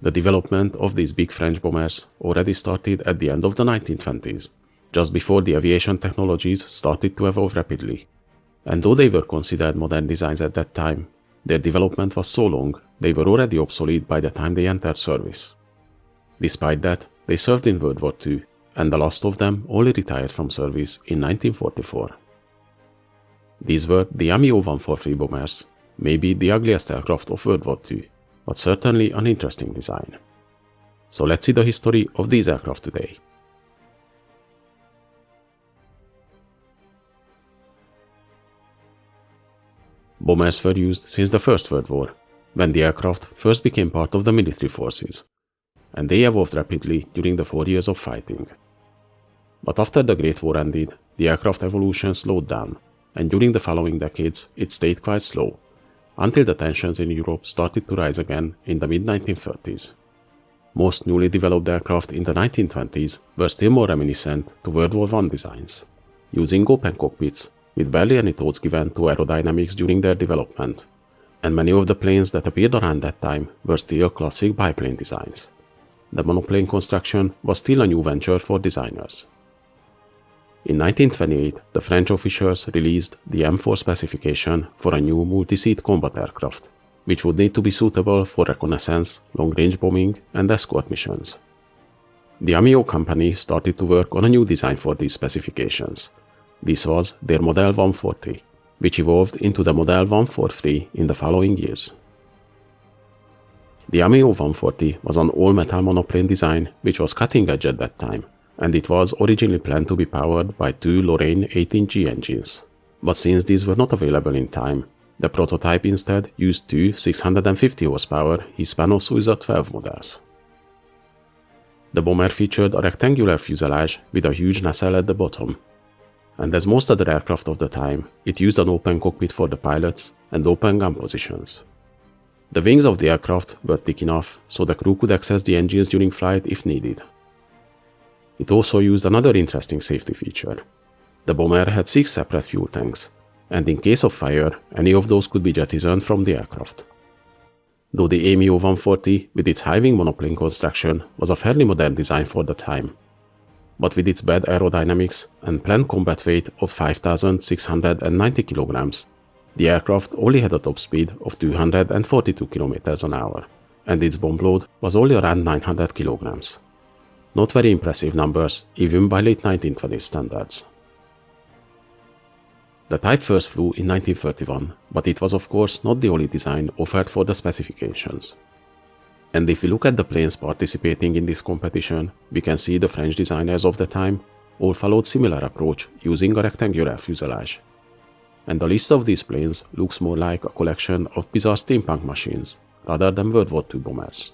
The development of these big French bombers already started at the end of the 1920s, just before the aviation technologies started to evolve rapidly. And though they were considered modern designs at that time, their development was so long they were already obsolete by the time they entered service. Despite that, they served in World War II, and the last of them only retired from service in 1944. These were the Amiot 143 bombers, maybe the ugliest aircraft of World War II, but certainly an interesting design. So let's see the history of these aircraft today. Bombers were used since the First World War, when the aircraft first became part of the military forces, and they evolved rapidly during the 4 years of fighting. But after the Great War ended, the aircraft evolution slowed down, and during the following decades it stayed quite slow, until the tensions in Europe started to rise again in the mid-1930s. Most newly developed aircraft in the 1920s were still more reminiscent to World War I designs, using open cockpits with barely any thoughts given to aerodynamics during their development, and many of the planes that appeared around that time were still classic biplane designs. The monoplane construction was still a new venture for designers. In 1928, the French officials released the M4 specification for a new multi-seat combat aircraft, which would need to be suitable for reconnaissance, long-range bombing, and escort missions. The Amiot company started to work on a new design for these specifications. This was their Model 140, which evolved into the Model 143 in the following years. The Amiot 140 was an all-metal monoplane design which was cutting edge at that time, and it was originally planned to be powered by two Lorraine 18G engines. But since these were not available in time, the prototype instead used two 650 horsepower Hispano-Suiza 12 models. The bomber featured a rectangular fuselage with a huge nacelle at the bottom, and as most other aircraft of the time, it used an open cockpit for the pilots and open gun positions. The wings of the aircraft were thick enough so the crew could access the engines during flight if needed. It also used another interesting safety feature. The bomber had 6 separate fuel tanks, and in case of fire, any of those could be jettisoned from the aircraft. Though the Amiot 140 with its high-wing monoplane construction was a fairly modern design for the time, but with its bad aerodynamics and planned combat weight of 5,690 kilograms, the aircraft only had a top speed of 242 kilometers an hour, and its bomb load was only around 900 kilograms. Not very impressive numbers, even by late 1920s standards. The type first flew in 1931, but it was of course not the only design offered for the specifications. And if we look at the planes participating in this competition, we can see the French designers of the time all followed similar approach using a rectangular fuselage. And the list of these planes looks more like a collection of bizarre steampunk machines rather than World War II bombers,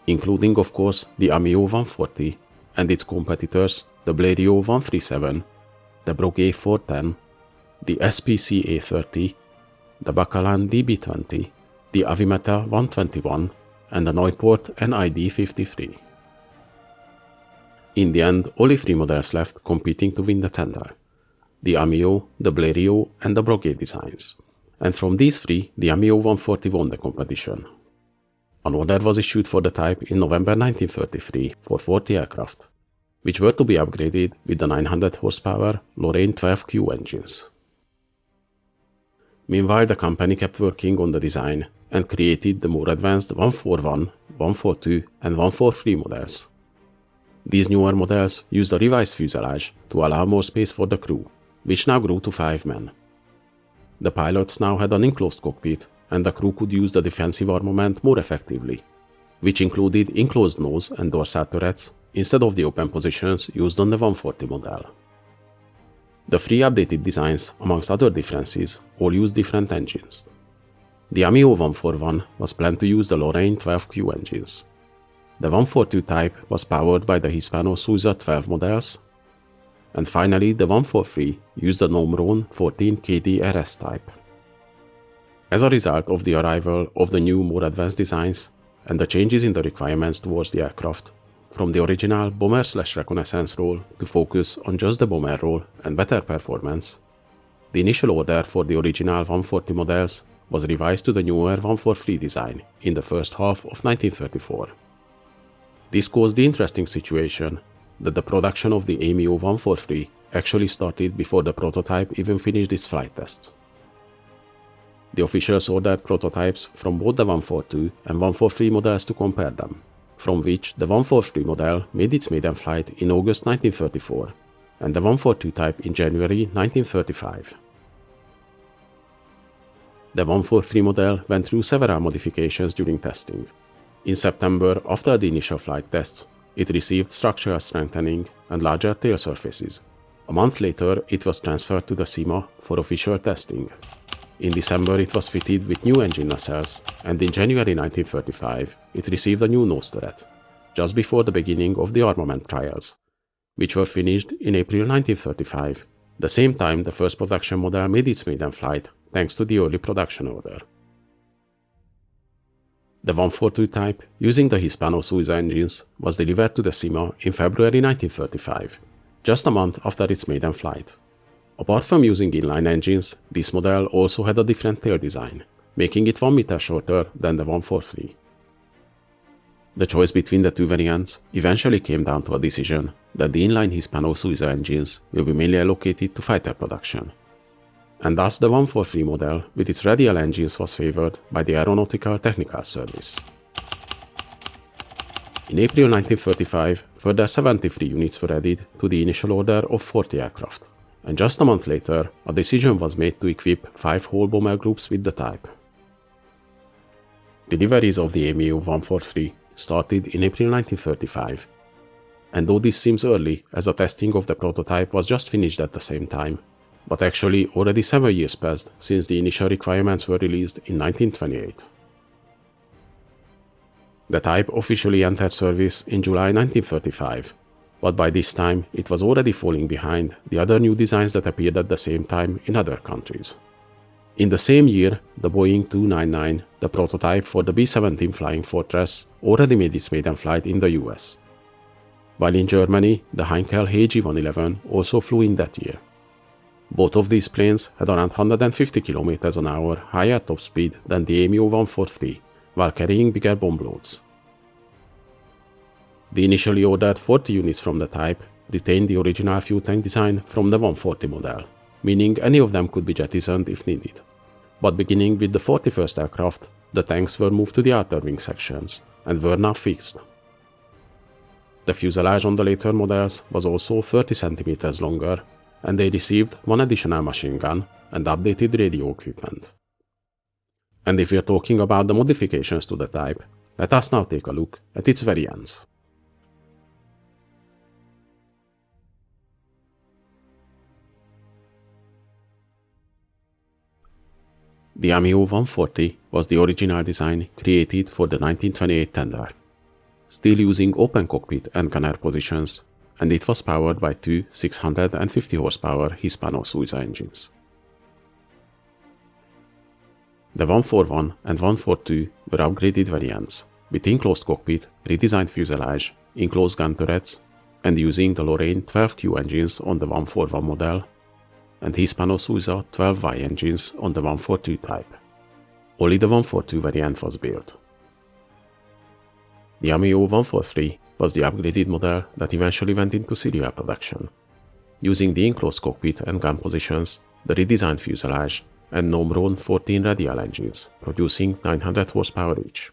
including of course the Amiot 140 and its competitors the Blériot 137, the Breguet 410, the SPC A30, the Bacalan DB20, the Avimeta 121, and the Nieuport NID 53. In the end, only 3 models left competing to win the tender: the Amiot, the Blériot, and the Breguet designs, and from these 3, the Amiot 140 won the competition. An order was issued for the type in November 1933 for 40 aircraft, which were to be upgraded with the 900 horsepower Lorraine 12Q engines. Meanwhile, the company kept working on the design and created the more advanced 141, 142, and 143 models. These newer models used a revised fuselage to allow more space for the crew, which now grew to 5 men. The pilots now had an enclosed cockpit, and the crew could use the defensive armament more effectively, which included enclosed nose and dorsal turrets instead of the open positions used on the 140 model. The 3 updated designs, amongst other differences, all used different engines. The Amiot 141 was planned to use the Lorraine 12Q engines. The 142 type was powered by the Hispano-Suiza 12 models, and finally the 143 used the Morane 14 KD RS type. As a result of the arrival of the new, more advanced designs and the changes in the requirements towards the aircraft, from the original bomber/reconnaissance role to focus on just the bomber role and better performance, the initial order for the original 140 models was revised to the newer 143 design in the first half of 1934, This caused the interesting situation that the production of the Amiot 143 actually started before the prototype even finished its flight tests. The officials ordered prototypes from both the 142 and 143 models to compare them, from which the 143 model made its maiden flight in August 1934 and the 142 type in January 1935. The 143 model went through several modifications during testing. In September, after the initial flight tests, it received structural strengthening and larger tail surfaces. A month later, it was transferred to the CIMA for official testing. In December, it was fitted with new engine nacelles, and in January 1935, it received a new nose turret, just before the beginning of the armament trials, which were finished in April 1935, the same time the first production model made its maiden flight thanks to the early production order. The 142 type, using the Hispano-Suiza engines, was delivered to the CIMA in February 1935, just a month after its maiden flight. Apart from using inline engines, this model also had a different tail design, making it 1 meter shorter than the 143. The choice between the two variants eventually came down to a decision that the inline Hispano-Suiza engines will be mainly allocated to fighter production, and thus the 143 model with its radial engines was favored by the Aeronautical Technical Service. In April 1935, further 73 units were added to the initial order of 40 aircraft, and just a month later, a decision was made to equip 5 whole bomber groups with the type. Deliveries of the Amiot 143 started in April 1935, and though this seems early as the testing of the prototype was just finished at the same time, but actually already 7 years passed since the initial requirements were released in 1928. The type officially entered service in July 1935, but by this time it was already falling behind the other new designs that appeared at the same time in other countries. In the same year, the Boeing 299, the prototype for the B-17 Flying Fortress, already made its maiden flight in the US. While in Germany, the Heinkel HG-111 also flew in that year. Both of these planes had around 150 km an hour higher top speed than the Amiot 143, while carrying bigger bomb loads. The initially ordered 40 units from the type retained the original fuel tank design from the 140 model, meaning any of them could be jettisoned if needed. But beginning with the 41st aircraft, the tanks were moved to the outer wing sections and were now fixed. The fuselage on the later models was also 30 cm longer, and they received one additional machine gun and updated radio equipment. And if we are talking about the modifications to the type, let us now take a look at its variants. The Amiot 140 was the original design created for the 1928 tender, still using open cockpit and gunner positions, and it was powered by two 650 horsepower Hispano-Suiza engines. The 141 and 142 were upgraded variants, with enclosed cockpit, redesigned fuselage, enclosed gun turrets, and using the Lorraine 12Q engines on the 141 model, and Hispano-Suiza 12Y engines on the 142 type. Only the 142 variant was built. The Amiot 143 was the upgraded model that eventually went into serial production, using the enclosed cockpit and gun positions, the redesigned fuselage, and Morane 14 radial engines, producing 900 horsepower each.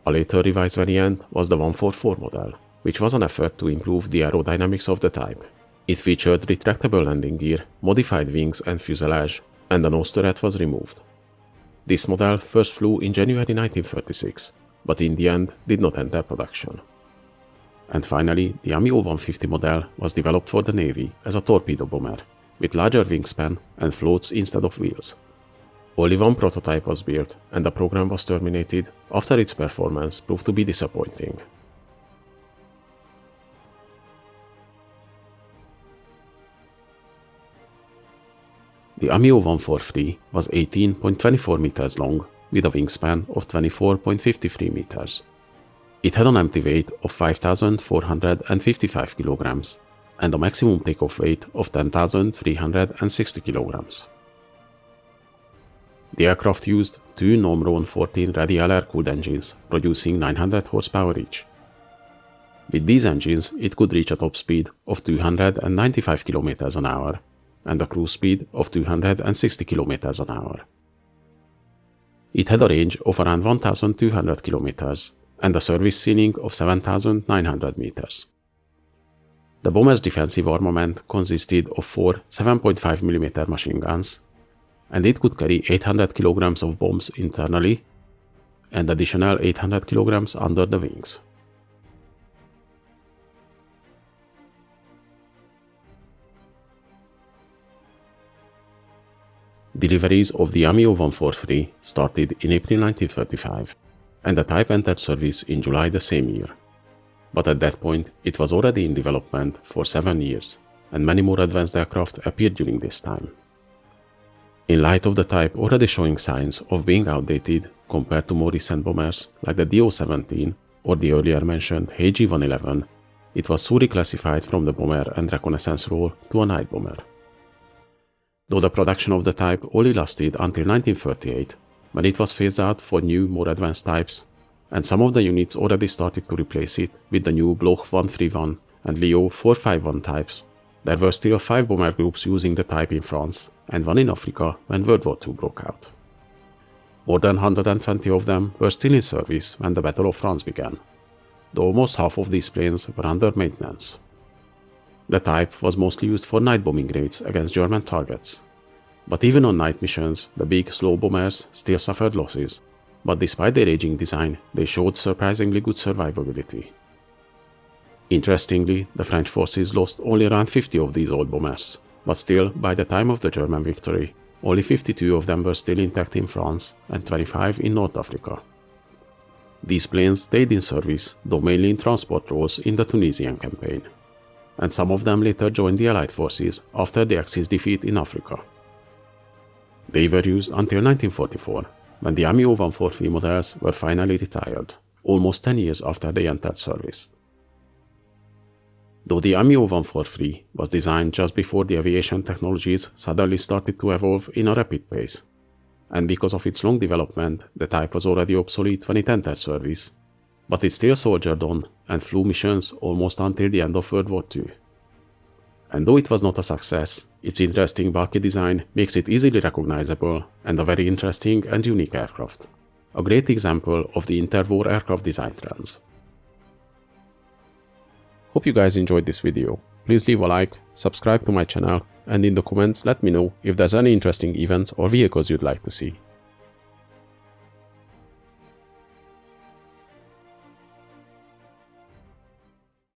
A later revised variant was the 144 model, which was an effort to improve the aerodynamics of the type. It featured retractable landing gear, modified wings and fuselage, and the nose turret was removed. This model first flew in January 1936, but in the end did not enter production. And finally, the Amiot 150 model was developed for the Navy as a torpedo bomber, with larger wingspan and floats instead of wheels. Only one prototype was built, and the program was terminated after its performance proved to be disappointing. The Amiot 143 was 18.24 meters long with a wingspan of 24.53 meters. It had an empty weight of 5,455 kilograms and a maximum takeoff weight of 10,360 kilograms. The aircraft used two Morane 14 radial air-cooled engines, producing 900 horsepower each. With these engines, it could reach a top speed of 295 km an hour and a cruise speed of 260 km an hour. It had a range of around 1,200 km and a service ceiling of 7,900 meters. The bomber's defensive armament consisted of four 7.5mm machine guns, and it could carry 800 kg of bombs internally and additional 800 kg under the wings. Deliveries of the Amiot 143 started in April 1935, and the type entered service in July the same year. But at that point, it was already in development for 7 years, and many more advanced aircraft appeared during this time. In light of the type already showing signs of being outdated compared to more recent bombers like the DO-17 or the earlier mentioned AG-111, it was soon reclassified from the bomber and reconnaissance role to a night bomber. Though the production of the type only lasted until 1938, when it was phased out for new, more advanced types, and some of the units already started to replace it with the new Bloch 131 and Leo 451 types, there were still 5 bomber groups using the type in France and 1 in Africa when World War II broke out. More than 120 of them were still in service when the Battle of France began, though almost half of these planes were under maintenance. The type was mostly used for night bombing raids against German targets. But even on night missions, the big, slow bombers still suffered losses, but despite their aging design, they showed surprisingly good survivability. Interestingly, the French forces lost only around 50 of these old bombers, but still, by the time of the German victory, only 52 of them were still intact in France and 25 in North Africa. These planes stayed in service, though mainly in transport roles in the Tunisian campaign, and some of them later joined the Allied forces after the Axis defeat in Africa. They were used until 1944, when the Amiot 143 models were finally retired, almost 10 years after they entered service. Though the Amiot 143 was designed just before the aviation technologies suddenly started to evolve in a rapid pace, and because of its long development, the type was already obsolete when it entered service, but it still soldiered on and flew missions almost until the end of World War II. And though it was not a success, its interesting bulky design makes it easily recognizable and a very interesting and unique aircraft. A great example of the interwar aircraft design trends. Hope you guys enjoyed this video. Please leave a like, subscribe to my channel, and in the comments let me know if there's any interesting events or vehicles you'd like to see.